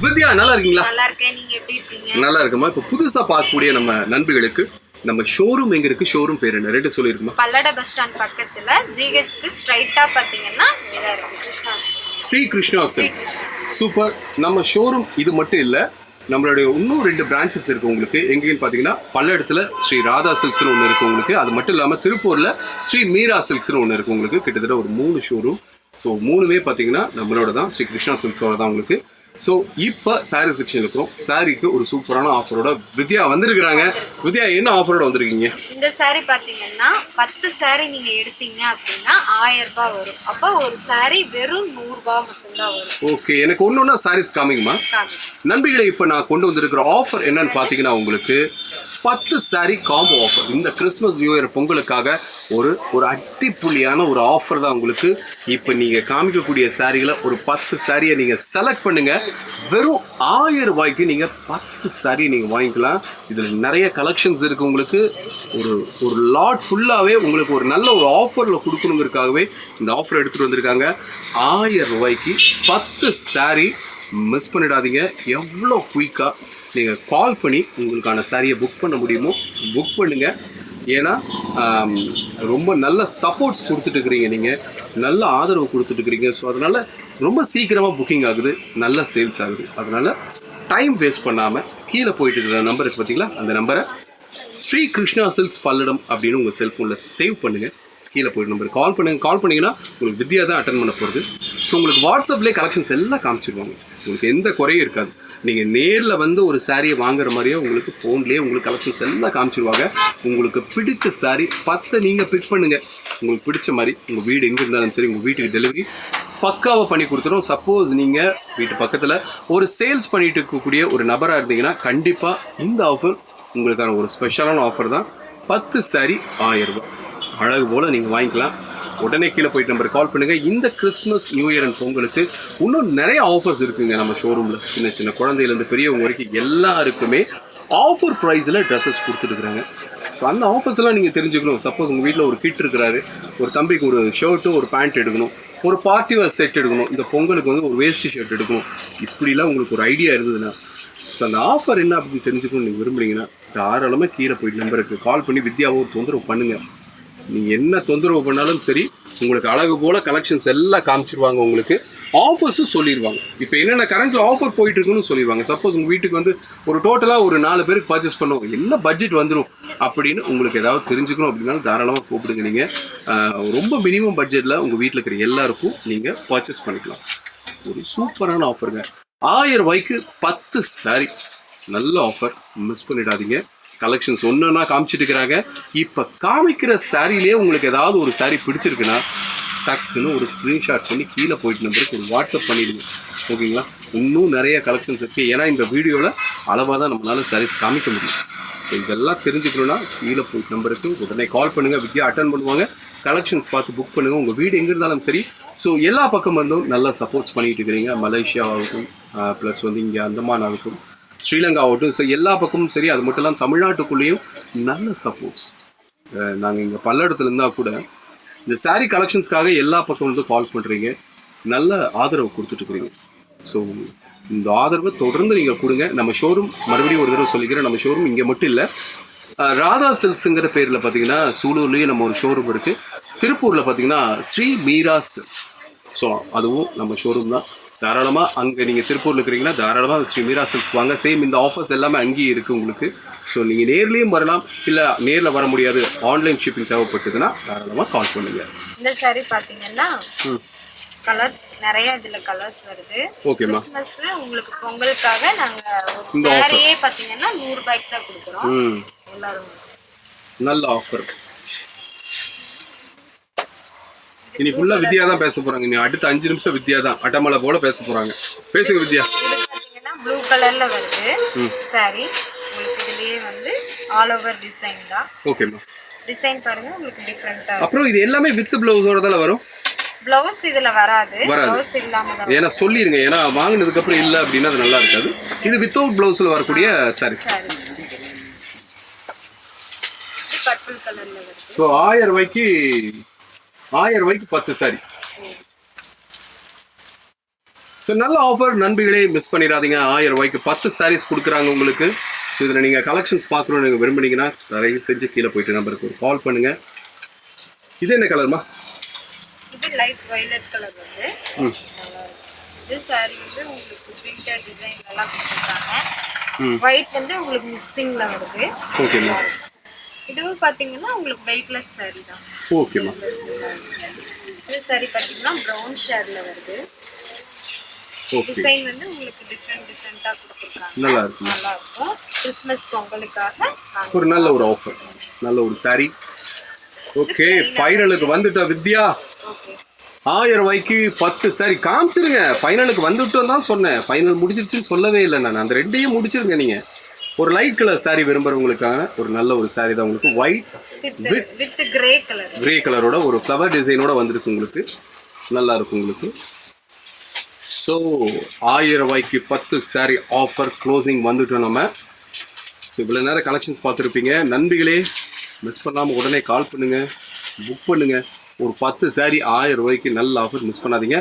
வித்யா நல்லா இருக்கீங்களா? நல்லா இருக்கேன். நீங்க எப்படி இருக்கீங்க? நல்லா இருக்குமா. இப்போ புதுசா பார்க்கக்கூடிய நம்ம நண்பர்களுக்கு நம்ம ஷோரூம் எங்க இருக்கு, ஷோரூம் பேர் என்ன, ரெண்டு சொல்லிருக்குமா? பல்லட பஸ் ஸ்டாண்ட் பக்கத்துல ஜிஹெச்க்கு ஸ்ட்ரைட்டா பாத்தீங்கன்னா இதா இருக்கு, கிருஷ்ணா ஸ்ரீ கிருஷ்ணா சில்க்ஸ். சூப்பர். நம்ம ஷோரூம் இது மட்டும் இல்ல, நம்மளுடைய இன்னும் 2 பிரான்ச்சஸ் இருக்கு உங்களுக்கு. எங்கேன்னு பார்த்தீங்கன்னா பல்லடத்துல ஸ்ரீ ராதா சில்க்ஸ்னு ஒன்று இருக்கு உங்களுக்கு. அது மட்டும் இல்லாமல் திருப்பூர்ல ஸ்ரீ மீரா சில்க்ஸ்னு ஒன்று இருக்கு உங்களுக்கு. கிட்டத்தட்ட ஒரு 3 ஷோரூம். ஸோ 3மே பார்த்தீங்கன்னா நம்மளோட தான், ஸ்ரீ கிருஷ்ணா சில்க்ஸோட தான் உங்களுக்கு. ஸோ இப்போ சாரீ செக்ஷன் இருக்கிறோம். சாரீக்கு ஒரு சூப்பரான ஆஃபரோட வித்யா வந்திருக்கிறாங்க. வித்யா என்ன ஆஃபரோட வந்திருக்கீங்க? இந்த சாரீ பார்த்தீங்கன்னா 10 சாரீ நீங்க எடுத்தீங்க அப்படின்னா 1000 ரூபாய் வரும். அப்போ ஒரு சாரீ வெறும் 100 ரூபாய் மட்டும்தான் வரும். ஓகே, எனக்கு ஒன்று சாரீஸ் காமிக்குமா? நண்பிகளை இப்போ நான் கொண்டு வந்திருக்கிற ஆஃபர் என்னன்னு பார்த்தீங்கன்னா உங்களுக்கு 10 சாரீ காம்போ ஆஃபர். இந்த கிறிஸ்மஸ் நியூ இயர் பொங்கலுக்காக ஒரு அட்டிப்புள்ளியான ஒரு ஆஃபர் தான் உங்களுக்கு. இப்போ நீங்கள் காமிக்கக்கூடிய சாரீகளை ஒரு 10 சாரியை நீங்கள் செலக்ட் பண்ணுங்கள். வெறும் 1000 ரூபாய்க்கு நீங்கள் 10 சாரீ நீங்கள் வாங்கிக்கலாம். இதில் நிறைய கலெக்ஷன்ஸ் இருக்குது உங்களுக்கு. ஒரு லாட் ஃபுல்லாகவே உங்களுக்கு ஒரு நல்ல ஒரு ஆஃபரில் கொடுக்கணுங்கிறதுக்காகவே இந்த ஆஃபர் எடுத்துகிட்டு வந்திருக்காங்க. 1000 ரூபாய்க்கு 10 சாரீ. மிஸ் பண்ணிடாதீங்க. எவ்வளோ குயிக்காக நீங்கள் கால் பண்ணி உங்களுக்கான சாரியை புக் பண்ண முடியுமோ புக் பண்ணுங்கள். ஏன்னா ரொம்ப நல்ல சப்போர்ட்ஸ் கொடுத்துட்டுருக்குறீங்க, நீங்கள் நல்ல ஆதரவு கொடுத்துட்டுருக்குறீங்க. ஸோ அதனால் ரொம்ப சீக்கிரமாக புக்கிங் ஆகுது, நல்ல சேல்ஸ் ஆகுது. அதனால் டைம் வேஸ்ட் பண்ணாமல் கீழே போயிட்டு இருக்கிற நம்பர் இருக்குது பார்த்தீங்களா, அந்த நம்பரை ஸ்ரீ கிருஷ்ணா சில்க்ஸ் பல்லடம் அப்படின்னு உங்கள் செல்ஃபோனில் சேவ் பண்ணுங்கள். கீழே போய்ட்டு நம்பர் கால் பண்ணுங்கள். கால் பண்ணிங்கன்னா உங்களுக்கு வித்யா தான் அட்டன் பண்ண போகிறது. ஸோ உங்களுக்கு வாட்ஸ்அப்லேயே கலெக்ஷன்ஸ் எல்லாம் காமிச்சிருவாங்க. உங்களுக்கு எந்த குறையும் இருக்காது. நீங்கள் நேரில் வந்து ஒரு சாரியை வாங்குற மாதிரியே உங்களுக்கு ஃபோன்லேயே உங்களுக்கு கலெக்ஷன்ஸ் எல்லாம் காமிச்சிருவாங்க. உங்களுக்கு பிடிச்ச சாரீ 10 நீங்கள் பிக் பண்ணுங்கள். உங்களுக்கு பிடிச்ச மாதிரி உங்கள் வீடு எங்கே இருந்தாலும் சரி, உங்கள் வீட்டுக்கு டெலிவரி பக்காவாக பண்ணி கொடுத்துரும். சப்போஸ் நீங்கள் வீட்டு பக்கத்தில் ஒரு சேல்ஸ் பண்ணிட்டு இருக்கக்கூடிய ஒரு நபராக இருந்தீங்கன்னா கண்டிப்பாக இந்த ஆஃபர் உங்களுக்கான ஒரு ஸ்பெஷலான ஆஃபர் தான். 10 சாரீ 1000 ரூபாய் அழகு போல் நீங்கள் வாங்கிக்கலாம். உடனே கீழே போயிட்டு நம்பர் கால் பண்ணுங்கள். இந்த கிறிஸ்மஸ் நியூ இயர் அண்ட் பொங்கலுக்கு இன்னும் நிறைய ஆஃபர்ஸ் இருக்குங்க நம்ம ஷோரூமில். சின்ன சின்ன குழந்தையிலேருந்து பெரியவங்க வரைக்கும் எல்லாருக்குமே ஆஃபர் ப்ரைஸில் ட்ரெஸ்ஸஸ் கொடுத்துட்டுருக்குறாங்க. ஸோ அந்த ஆஃபர்ஸ்லாம் நீங்கள் தெரிஞ்சுக்கணும். சப்போஸ் உங்கள் வீட்டில் ஒரு கிட் இருக்கிறாரு, ஒரு தம்பிக்கு ஒரு ஷர்ட்டு ஒரு பேண்ட் எடுக்கணும், ஒரு பார்ட்டி வேர் செட் எடுக்கணும், இந்த பொங்கலுக்கு வந்து ஒரு வேஸ்டி ஷர்ட் எடுக்கணும், இப்படிலாம் உங்களுக்கு ஒரு ஐடியா இருந்ததுன்னா, ஸோ அந்த ஆஃபர் என்ன அப்படின்னு தெரிஞ்சுக்கணும் நீங்கள் விரும்புனீங்கன்னா தாராளமாக கீழே போயிட்டு நம்பருக்கு கால் பண்ணி வித்யாவை தொந்தரவு பண்ணுங்கள். நீங்கள் என்ன தொந்தரவு பண்ணாலும் சரி, உங்களுக்கு அழகு போல் கலெக்ஷன்ஸ் எல்லாம் காமிச்சிருவாங்க. உங்களுக்கு ஆஃபர்ஸும் சொல்லிடுவாங்க. இப்போ என்னென்ன கரண்ட்டில் ஆஃபர் போயிட்டுருக்குன்னு சொல்லிடுவாங்க. சப்போஸ் உங்கள் வீட்டுக்கு வந்து ஒரு டோட்டலாக ஒரு 4 பேருக்கு பர்ச்சேஸ் பண்ணுவோம், என்ன பட்ஜெட் வந்துடும் அப்படின்னு உங்களுக்கு ஏதாவது தெரிஞ்சுக்கணும் அப்படின்னாலும் தாராளமாக கூப்பிடுங்க. நீங்கள் ரொம்ப மினிமம் பட்ஜெட்டில் உங்கள் வீட்டில் இருக்கிற எல்லாருக்கும் நீங்கள் பர்ச்சேஸ் பண்ணிக்கலாம். ஒரு சூப்பரான ஆஃபருங்க. 1000 ரூபாய்க்கு 10 சாரீ. நல்ல ஆஃபர், மிஸ் பண்ணிடாதீங்க. கலெக்ஷன்ஸ் ஒன்றுன்னா காமிச்சிட்டு இருக்கிறாங்க. இப்போ காமிக்கிற சாரிலேயே உங்களுக்கு ஏதாவது ஒரு சாரீ பிடிச்சிருக்குன்னா டக்குன்னு ஒரு ஸ்க்ரீன்ஷாட் பண்ணி கீழே போயிட்டு நம்பருக்கு ஒரு வாட்ஸ்அப் பண்ணிவிடுங்க. ஓகேங்களா? இன்னும் நிறைய கலெக்ஷன்ஸ் இருக்குது. ஏன்னா இந்த வீடியோவில் அளவாக தான் நம்மளால் சாரீஸ் காமிக்க முடியும். ஸோ இதெல்லாம் தெரிஞ்சுக்கணுன்னா கீழே போயிட்டு நம்பருக்கு உடனே கால் பண்ணுங்கள். வித்யா அட்டன் பண்ணுவாங்க. கலெக்ஷன்ஸ் பார்த்து புக் பண்ணுங்கள். உங்கள் வீடு எங்கே இருந்தாலும் சரி. ஸோ எல்லா பக்கம் இருந்தும் நல்லா சப்போர்ட்ஸ் பண்ணிகிட்டு இருக்கிறீங்க. மலேசியா ஆகட்டும், ப்ளஸ் வந்து இங்கே அந்தமான் ஆகட்டும், ஸ்ரீலங்கா ஆகட்டும். ஸோ எல்லா பக்கமும் சரி. அது மட்டும் இல்லாமல் தமிழ்நாட்டுக்குள்ளேயும் நல்ல சப்போர்ட்ஸ். நாங்கள் இங்கே பல்லடத்தில் இருந்தால் கூட இந்த சாரீ கலெக்ஷன்ஸ்க்காக எல்லா பக்கம் வந்து கால் பண்ணுறீங்க, நல்ல ஆதரவு கொடுத்துட்ருக்குறீங்க. ஸோ இந்த ஆதரவை தொடர்ந்து நீங்கள் கொடுங்க. நம்ம ஷோரூம் மறுபடியும் ஒரு தடவை சொல்லிக்கிறேன், நம்ம ஷோரூம் இங்கே மட்டும் இல்லை, ராதா சில்க்ஸுங்கிற பேரில் பார்த்தீங்கன்னா சூலூர்லேயும் நம்ம ஒரு ஷோரூம் இருக்குது. திருப்பூரில் பார்த்தீங்கன்னா ஸ்ரீ மீரா சில்க்ஸ். ஸோ அதுவும் நம்ம ஷோரூம் தான். தாராளமாக அங்கே நீங்கள் திருப்பூரில் இருக்கிறீங்கன்னா தாராளமாக ஸ்ரீ மீரா சில்க்ஸ் வாங்க. சேம் இந்த ஆஃபர்ஸ் எல்லாமே அங்கேயும் இருக்குது உங்களுக்கு. ஸோ நீங்கள் நேர்லேயும் வரலாம், இல்லை நேரில் வர முடியாது, ஆன்லைன் ஷிப்பிங் தேவைப்பட்டதுன்னா தாராளமாக கால் பண்ணுங்கள். இந்த சாரி பார்த்தீங்கன்னா கலர்ஸ் நிறைய இதில் கலர்ஸ் வருது. ஓகேம்மா. கிறிஸ்மஸ் உங்களுக்கு பொங்கலுக்காக நாங்கள் ஒரு சாரியே பார்த்தீங்கன்னா 100 ரூபாய்க்கு தான் கொடுக்குறோம். எல்லாரும் நல்ல ஆஃபர். இனி ஃபுல்லா வித்யா தான் பேச போறாங்க. இனி அடுத்த 5 நிமிஷம் வித்யா தான் அட்டமலை போல பேச போறாங்க. பேசுங்க வித்யா. பாத்தீங்கன்னா ப்ளூ கலர்ல வருது சாரி. உங்களுக்கு இதுலயே வந்து ஆல் ஓவர் டிசைன் தான். ஓகேமா. டிசைன் பாருங்க உங்களுக்கு டிஃபரண்டா. அப்புறம் இது எல்லாமே வித் ப்ளவுஸோட தான் வரும். ப்ளவுஸ் இதுல வராது. ப்ளவுஸ் இல்லாம தான். ஏன்னா சொல்லிருங்க, ஏன்னா வாங்குனதுக்கு அப்புறம் இல்ல அப்படினா அது நல்லா இருக்காது. இது வித்தவுட் ப்ளவுஸ்ல வரக்கூடிய சாரி. பர்பிள் கலர்ல வருது. சோ 1000 ரூபாய்க்கு 1000 ரூபாய்க்கு 10 சாரி. ஸோ நல்ல ஆஃபர் நண்பிகளே, மிஸ் பண்ணிடாதீங்க. 1000 ரூபாய்க்கு 10 sarees கொடுக்குறாங்க உங்களுக்கு. ஸோ இதில் நீங்கள் கலெக்ஷன்ஸ் பார்க்கணும்னு நீங்கள் விரும்புனீங்கன்னா தயவு செஞ்சு கீழே போயிட்டு நம்பருக்கு ஒரு கால் பண்ணுங்கள். இது என்ன கலர்மா? இது லைட் வயலட் கலர் வந்து இது சாரி வந்து உங்களுக்கு பிரிண்டட் டிசைன் எல்லாம் கொடுத்துருக்காங்க. ஒயிட் வந்து உங்களுக்கு மிக்சிங்ல வருது. ஓகேம்மா. இதுவும் பார்த்தீங்கன்னா உங்களுக்கு வெயிட்லெஸ் சாரி தான். ஓகேம்மா. இது சாரி பார்த்தீங்கன்னா ப்ரௌன் ஷேட்ல வருது. ஓகே. டிசைன் வந்து உங்களுக்கு டிஃப்ரெண்டா கொடுத்துருக்காங்க. நல்லா இருக்கும். நல்லா இருக்கும். கிறிஸ்மஸ் பொங்கலுக்காக ஒரு நல்ல ஒரு ஆஃபர், நல்ல ஒரு சாரி. ஓகே, ஃபைனலுக்கு வந்துட்டோம் வித்யா. ஓகே 1000 ரூபாய்க்கு 10 சாரி காமிச்சிருங்க. ஃபைனலுக்கு வந்துட்டோம் தான் சொன்னேன், ஃபைனல் முடிஞ்சிருச்சுன்னு சொல்லவே இல்லை நான். அந்த ரெண்டையும் முடிச்சிருங்க. நீங்கள் ஒரு லைட் கலர் சாரி விரும்புகிறவங்களுக்கான ஒரு நல்ல ஒரு சாரி தான் உங்களுக்கு. White with grey colour, grey கலரோட ஒரு ஃப்ளவர் டிசைனோட வந்துருக்கு உங்களுக்கு. நல்லா இருக்கும் உங்களுக்கு. ஸோ 1000 ரூபாய்க்கு 10 சாரி ஆஃபர் க்ளோசிங் வந்துட்டோம் நம்ம. ஸோ இவ்வளோ நேரம் கலெக்ஷன்ஸ் பார்த்துருப்பீங்க நண்பிகளே. மிஸ் பண்ணாமல் உடனே கால் பண்ணுங்கள், புக் பண்ணுங்கள். ஒரு 10 சாரி 1000 ரூபாய்க்கு நல்ல ஆஃபர், மிஸ் பண்ணாதீங்க.